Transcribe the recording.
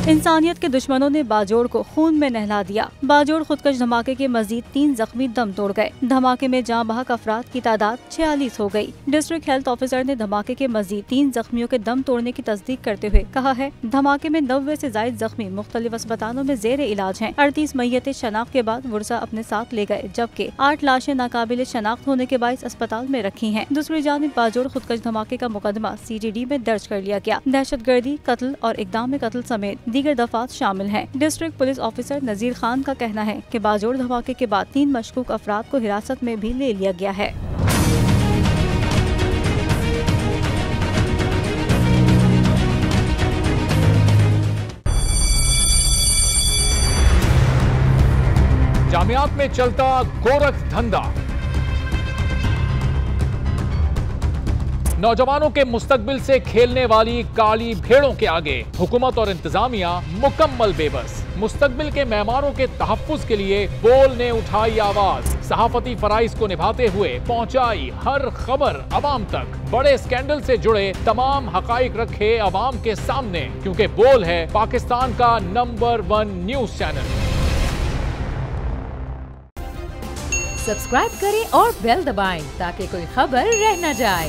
इंसानियत के दुश्मनों ने बाजोड़ को खून में नहला दिया। बाजोड़ खुदकश धमाके के मजीद 3 जख्मी दम तोड़ गए। धमाके में जाँ बहक अफराद की तादाद 46 हो गई। डिस्ट्रिक्ट हेल्थ ऑफिसर ने धमाके के मजीद 3 जख्मियों के दम तोड़ने की तस्दीक करते हुए कहा है, धमाके में 90 से जायद जख्मी मुख्तलिफ अस्पतालों में जेर इलाज हैं। 38 मैयतें शनाख्त के बाद वर्सा अपने साथ ले गए, जबकि 8 लाशें नाकाबिले शनाख्त होने के बाइस अस्पताल में रखी हैं। दूसरी जानिब बाजोड़ खुदकश धमाके का मुकदमा CGD में दर्ज कर लिया गया। दहशतगर्दी, कत्ल और इक़दाम कत्ल समेत दीगर दफात शामिल हैं। डिस्ट्रिक्ट पुलिस ऑफिसर नजीर खान का कहना है कि बाजोड़ धमाके के बाद 3 मशकूक अफराद को हिरासत में भी ले लिया गया है। जामियात में चलता गोरख धंधा, नौजवानों के मुस्तकबिल से खेलने वाली काली भेड़ों के आगे हुकूमत और इंतजामिया मुकम्मल बेबस। मुस्तकबिल के मेहमानों के तहफ्फुज के लिए बोल ने उठाई आवाज, सहाफती फराइज को निभाते हुए पहुंचाई हर खबर अवाम तक। बड़े स्कैंडल से जुड़े तमाम हकाइक रखे अवाम के सामने, क्योंकि बोल है पाकिस्तान का नंबर 1 न्यूज चैनल। सब्सक्राइब करें और बेल दबाएं ताकि कोई खबर रह न जाए।